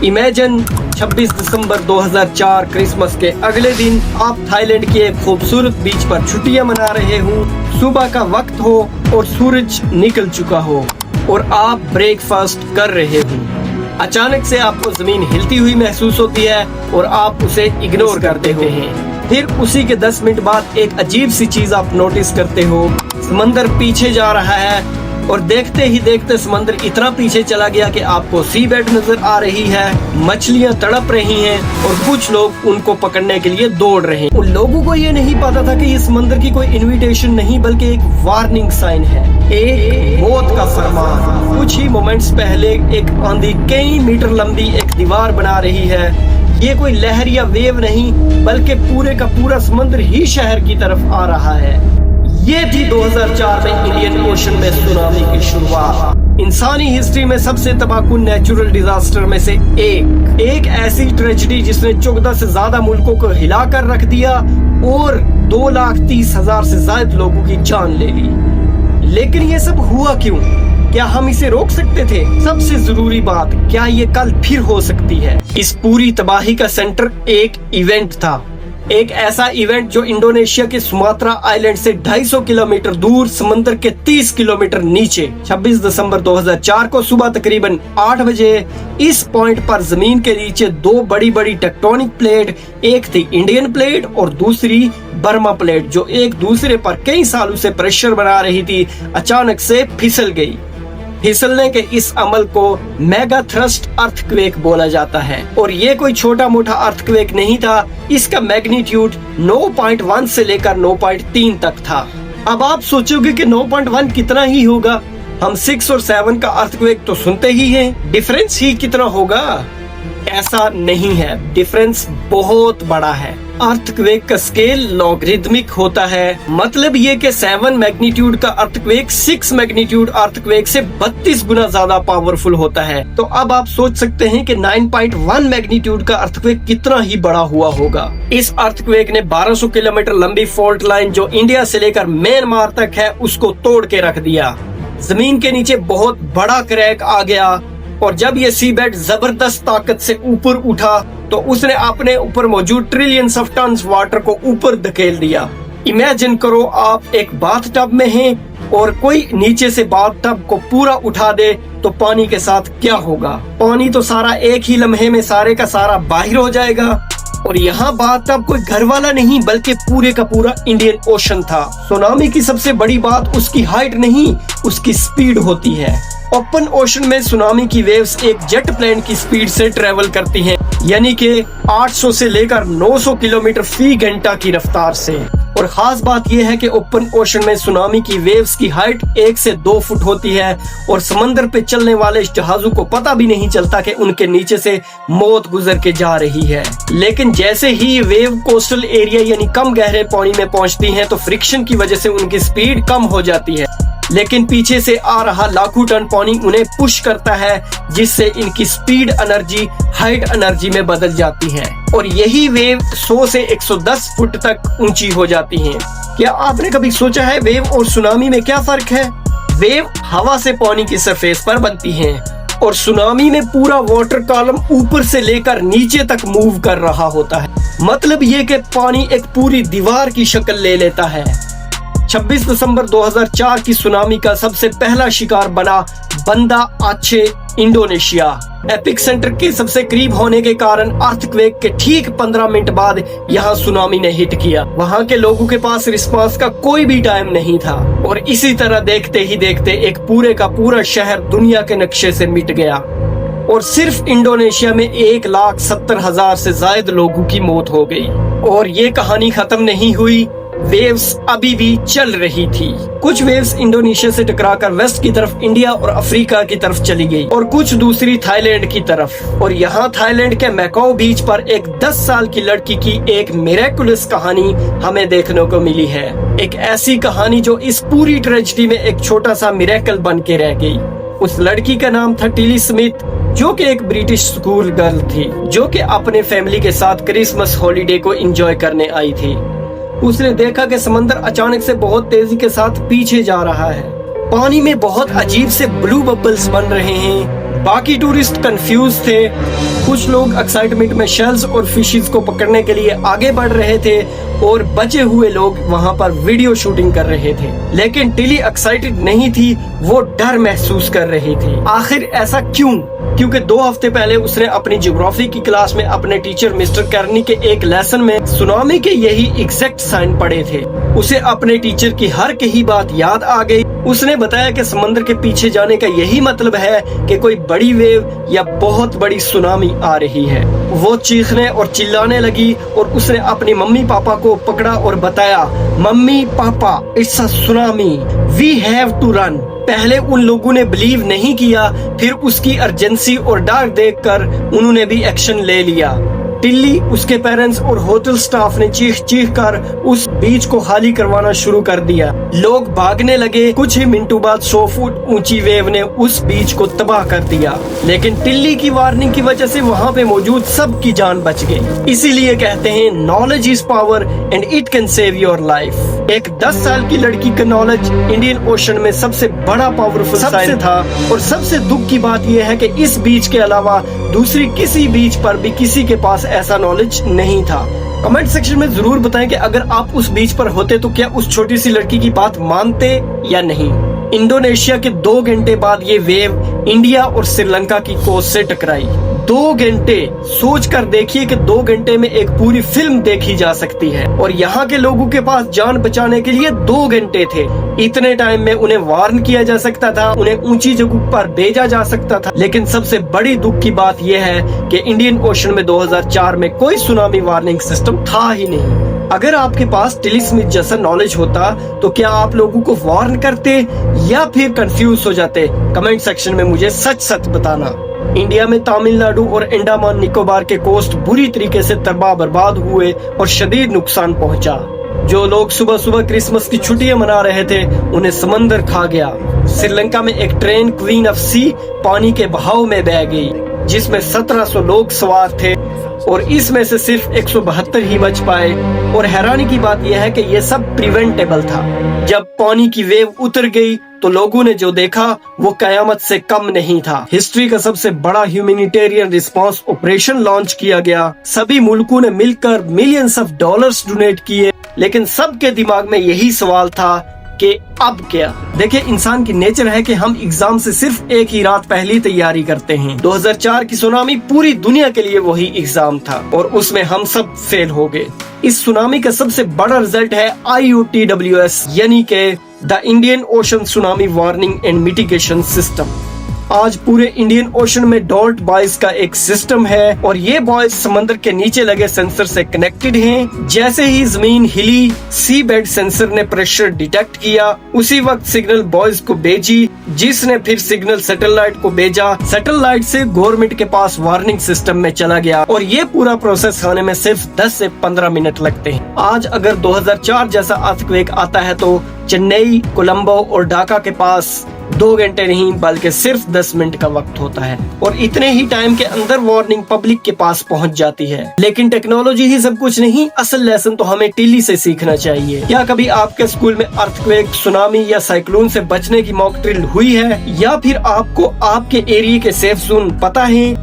Imagine 26 दिसंबर 2004 Christmas के अगले दिन आप थाईलैंड के एक खूबसूरत बीच पर छुट्टियां मना रहे हो। सुबह का वक्त हो और सूरज निकल चुका हो और आप ब्रेकफास्ट कर रहे हो। अचानक से आपको जमीन हिलती हुई महसूस होती है और आप उसे इग्नोर करते हैं। फिर उसी के 10 मिनट बाद एक अजीब सी चीज आप नोटिस करते हो। समंदर पीछे जा रहा है और देखते ही देखते समंदर इतना पीछे चला गया कि आपको सी बेड नजर आ रही है। मछलियां तड़प रही हैं और कुछ लोग उनको पकड़ने के लिए दौड़ रहे हैं। उन लोगों को ये नहीं पता था कि ये समंदर की कोई इनविटेशन नहीं बल्कि एक वार्निंग साइन है, एक मौत का फरमान। कुछ ही मोमेंट्स पहले एक आंधी कई मीटर लंबी एक दीवार बना रही है। ये कोई लहर या वेव नहीं बल्कि पूरे का पूरा समंदर ही शहर की तरफ आ रहा है। ये थी 2004 में इंडियन ओशन में सुनामी की शुरुआत। इंसानी हिस्ट्री में सबसे तबाहकुन नेचुरल डिजास्टर में से एक ऐसी ट्रेजेडी जिसने 14 से ज्यादा मुल्कों को हिलाकर रख दिया और 2,30,000 से ज्यादा लोगों की जान ले ली। लेकिन ये सब हुआ क्यों? क्या हम इसे रोक सकते थे? सबसे जरूरी बात, क्या ये कल फिर हो सकती है? इस पूरी तबाही का सेंटर एक इवेंट था। एक ऐसा इवेंट जो इंडोनेशिया के सुमात्रा आइलैंड से 250 किलोमीटर दूर समंदर के 30 किलोमीटर नीचे 26 दिसंबर 2004 को सुबह तकरीबन 8 बजे इस पॉइंट पर जमीन के नीचे दो बड़ी बड़ी टेक्टोनिक प्लेट, एक थी इंडियन प्लेट और दूसरी बर्मा प्लेट, जो एक दूसरे पर कई सालों से प्रेशर बना रही थी, अचानक से फिसल गई। फिसलने के इस अमल को मेगा थ्रस्ट अर्थक्वेक बोला जाता है और ये कोई छोटा मोटा अर्थक्वेक नहीं था। इसका मैग्नीट्यूड 9.1 से लेकर 9.3 तक था। अब आप सोचोगे कि 9.1 कितना ही होगा, हम 6 और 7 का अर्थक्वेक तो सुनते ही हैं, डिफरेंस ही कितना होगा? ऐसा नहीं है, डिफरेंस बहुत बड़ा है। अर्थक्वेक का स्केल लॉगरिदमिक होता है, मतलब ये कि 7 मैग्नीट्यूड का अर्थक्वेक 6 मैग्नीट्यूड अर्थक्वेक से 32 गुना ज्यादा पावरफुल होता है। तो अब आप सोच सकते हैं कि 9.1 मैग्नीट्यूड का अर्थक्वेक कितना ही बड़ा हुआ होगा। इस अर्थक्वेक ने 1200 किलोमीटर लंबी फॉल्ट लाइन जो इंडिया से लेकर म्यांमार तक है उसको तोड़ के रख दिया। जमीन के नीचे बहुत बड़ा क्रैक आ गया और जब ये सी बेड जबरदस्त ताकत से ऊपर उठा तो उसने अपने ऊपर मौजूद ट्रिलियंस ऑफ टन्स वाटर को ऊपर धकेल दिया। इमेजिन करो आप एक बाथ टब में हैं और कोई नीचे से बाथ टब को पूरा उठा दे तो पानी के साथ क्या होगा? पानी तो सारा एक ही लम्हे में सारे का सारा बाहर हो जाएगा। और यहाँ बात टब कोई घर वाला नहीं बल्कि पूरे का पूरा इंडियन ओशन था। सुनामी की सबसे बड़ी बात उसकी हाइट नहीं, उसकी स्पीड होती है। ओपन ओशन में सुनामी की वेव्स एक जेट प्लेन की स्पीड से ट्रेवल करती हैं, यानी कि 800 से लेकर 900 किलोमीटर फी घंटा की रफ्तार से। और खास बात यह है कि ओपन ओशन में सुनामी की वेव्स की हाइट 1 से 2 फुट होती है और समंदर पे चलने वाले जहाजों को पता भी नहीं चलता कि उनके नीचे से मौत गुजर के जा रही है। लेकिन जैसे ही वेव कोस्टल एरिया यानी कम गहरे पानी में पहुंचती हैं तो फ्रिक्शन की वजह से उनकी स्पीड कम हो जाती है, लेकिन पीछे से आ रहा लाखों टन पानी उन्हें पुश करता है जिससे इनकी स्पीड एनर्जी हाइट एनर्जी में बदल जाती है और यही वेव 100 से 110 फुट तक ऊंची हो जाती हैं। क्या आपने कभी सोचा है वेव और सुनामी में क्या फर्क है? वेव हवा से पानी की सरफेस पर बनती हैं और सुनामी में पूरा वाटर कॉलम ऊपर से लेकर नीचे तक मूव कर रहा होता है। मतलब ये कि पानी एक पूरी दीवार की शक्ल ले लेता है। 26 दिसंबर 2004 की सुनामी का सबसे पहला शिकार बना बंदा आचे, इंडोनेशिया। एपिक सेंटर के सबसे करीब होने के कारण अर्थक्वेक के ठीक 15 मिनट बाद यहाँ सुनामी ने हिट किया। वहाँ के लोगों के पास रिस्पांस का कोई भी टाइम नहीं था और इसी तरह देखते ही देखते एक पूरे का पूरा शहर दुनिया के नक्शे से मिट गया और सिर्फ इंडोनेशिया में 1,70,000 से ज्यादा लोगों की मौत हो गई। और ये कहानी खत्म नहीं हुई, वेव्स अभी भी चल रही थी। कुछ वेव्स इंडोनेशिया से टकराकर वेस्ट की तरफ इंडिया और अफ्रीका की तरफ चली गई और कुछ दूसरी थाईलैंड की तरफ। और यहाँ थाईलैंड के मैकाओ बीच पर एक 10 साल की लड़की की एक मिरेकुलस कहानी हमें देखने को मिली है। एक ऐसी कहानी जो इस पूरी ट्रेजेडी में एक छोटा सा मिरेकल बन के रह गई। उस लड़की का नाम था टिली स्मिथ, जो कि एक ब्रिटिश स्कूल गर्ल थी जो कि अपने फैमिली के साथ क्रिसमस हॉलीडे को एंजॉय करने आई थी। उसने देखा कि समंदर अचानक से बहुत तेजी के साथ पीछे जा रहा है। पानी में बहुत अजीब से ब्लू बबल्स बन रहे हैं बाकी टूरिस्ट कंफ्यूज थे। कुछ लोग एक्साइटमेंट में शेल्स और फिशेस को पकड़ने के लिए आगे बढ़ रहे थे और बचे हुए लोग वहां पर वीडियो शूटिंग कर रहे थे। लेकिन टिली एक्साइटेड नहीं थी, वो डर महसूस कर रही थी। आखिर ऐसा क्यों? क्योंकि 2 हफ्ते पहले उसने अपनी ज्योग्राफी की क्लास में अपने टीचर मिस्टर कर्नी के एक लेसन में सुनामी के यही एग्जैक्ट साइन पढ़े थे। उसे अपने टीचर की हर कही बात याद आ गई। उसने बताया कि समंदर के पीछे जाने का यही मतलब है कि कोई बड़ी वेव या बहुत बड़ी सुनामी आ रही है। वो चीखने और चिल्लाने लगी और उसने अपनी मम्मी पापा को पकड़ा और बताया, mummy papa, it's a tsunami, we have to run. पहले उन लोगों ने बिलीव नहीं किया, फिर उसकी अर्जेंसी और डर देखकर उन्होंने भी एक्शन ले लिया। टिल्ली, उसके पेरेंट्स और होटल स्टाफ ने चीख चीख कर उस बीच को खाली करवाना शुरू कर दिया। लोग भागने लगे। कुछ ही मिनटों बाद 100 फुट ऊंची वेव ने उस बीच को तबाह कर दिया। लेकिन टिल्ली की वार्निंग की वजह से वहां पे मौजूद सबकी जान बच गई। इसीलिए कहते हैं knowledge is power and it can save your life. एक 10 साल की लड़की का नॉलेज इंडियन ओशन में सबसे बड़ा पावरफुल साइन था। और सबसे दुख की बात यह है कि इस बीच के अलावा दूसरी किसी बीच पर भी किसी के पास ऐसा नॉलेज नहीं था। कमेंट सेक्शन में जरूर बताएं कि अगर आप उस बीच पर होते तो क्या उस छोटी सी लड़की की बात मानते या नहीं। इंडोनेशिया के 2 घंटे बाद ये वेव इंडिया और श्रीलंका की कोस्ट से टकराई। 2 घंटे, सोच कर देखिए कि 2 घंटे में एक पूरी फिल्म देखी जा सकती है। और यहाँ के लोगों के पास जान बचाने के लिए 2 घंटे थे। इतने टाइम में उन्हें वार्न किया जा सकता था, उन्हें ऊंची जगह पर भेजा जा सकता था। लेकिन सबसे बड़ी दुख की बात यह है कि इंडियन ओशन में 2004 में कोई सुनामी वार्निंग सिस्टम था ही नहीं। अगर आपके पास टिली स्मिथ जैसा नॉलेज होता तो क्या आप लोगों को वार्न करते या फिर कंफ्यूज हो जाते? कमेंट सेक्शन में मुझे सच सच बताना। इंडिया में तमिलनाडु और अंडमान निकोबार के कोस्ट बुरी तरीके से तबाह बर्बाद हुए और शदीद नुकसान पहुंचा। जो लोग सुबह सुबह क्रिसमस की छुट्टियां मना रहे थे उन्हें समंदर खा गया। श्रीलंका में एक ट्रेन क्वीन ऑफ सी पानी के बहाव में बह गई, जिसमें 1700 लोग सवार थे और इसमें से सिर्फ 172 ही बच पाए। और हैरानी की बात यह है कि यह सब प्रिवेंटेबल था। जब पानी की वेव उतर गई तो लोगों ने जो देखा वो कयामत से कम नहीं था। हिस्ट्री का सबसे बड़ा ह्यूमैनिटेरियन रिस्पांस ऑपरेशन लॉन्च किया गया। सभी मुल्कों ने मिलकर मिलियंस ऑफ डॉलर्स डोनेट किए। लेकिन सबके दिमाग में यही सवाल था कि अब क्या? देखिए, इंसान की नेचर है कि हम एग्जाम से सिर्फ एक ही रात पहले तैयारी करते हैं। 2004 की सुनामी पूरी दुनिया के लिए वही एग्जाम था और उसमें हम सब फेल हो गए। इस सुनामी का सबसे बड़ा रिजल्ट है IOTWS, यानी के the Indian ocean tsunami warning and mitigation system. आज पूरे इंडियन ओशन में डॉल्ट बॉयज का एक सिस्टम है और ये बॉयज समंदर के नीचे लगे सेंसर से कनेक्टेड हैं। जैसे ही जमीन हिली, सी बेड सेंसर ने प्रेशर डिटेक्ट किया, उसी वक्त सिग्नल बॉयज को भेजी, जिसने फिर सिग्नल सैटेलाइट को भेजा। सैटेलाइट से गवर्नमेंट के पास वार्निंग सिस्टम में चला गया और ये पूरा प्रोसेस होने में सिर्फ 10 से 15 मिनट लगते हैं। आज अगर 2004 जैसा अर्थक्वेक आता है तो चेन्नई, कोलंबो और ढाका के पास 2 घंटे नहीं बल्कि सिर्फ 10 मिनट का वक्त होता है और इतने ही टाइम के अंदर वार्निंग पब्लिक के पास पहुंच जाती है। लेकिन टेक्नोलॉजी ही सब कुछ नहीं, असल लेसन तो हमें टिली से सीखना चाहिए। क्या कभी आपके स्कूल में अर्थक्वेक, सुनामी या साइक्लोन से बचने की मॉक ड्रिल हुई है या फिर आपको आपके एरिया के सेफ जोन पता है?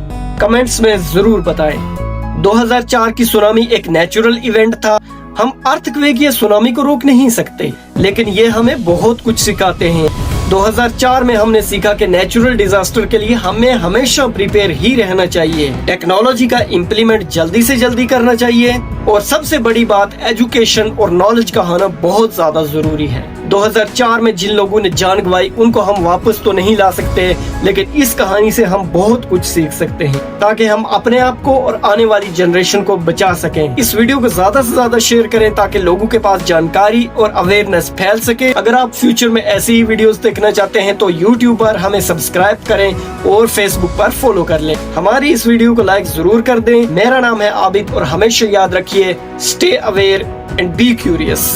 कमेंट्स में जरूर बताएं। 2004 की सुनामी एक नेचुरल इवेंट था। हम अर्थक्वेक या सुनामी को रोक नहीं सकते, लेकिन ये हमें बहुत कुछ सिखाते हैं। 2004 में हमने सीखा कि नेचुरल डिजास्टर के लिए हमें हमेशा प्रिपेयर ही रहना चाहिए। टेक्नोलॉजी का इम्प्लीमेंट जल्दी से जल्दी करना चाहिए और सबसे बड़ी बात, एजुकेशन और नॉलेज का होना बहुत ज्यादा जरूरी है। 2004 में जिन लोगों ने जान गंवाई उनको हम वापस तो नहीं ला सकते, लेकिन इस कहानी से हम बहुत कुछ सीख सकते हैं ताकि हम अपने आप को और आने वाली जनरेशन को बचा सकें। इस वीडियो को ज्यादा से ज्यादा शेयर करें ताकि लोगों के पास जानकारी और अवेयरनेस फैल सके। अगर आप फ्यूचर में ऐसी ही वीडियोस देखना चाहते हैं तो यूट्यूब पर हमें सब्सक्राइब करें और फेसबुक पर फॉलो कर लें। हमारी इस वीडियो को लाइक जरूर कर दें। मेरा नाम है आबिद और हमेशा याद रखिए, stay aware and be curious.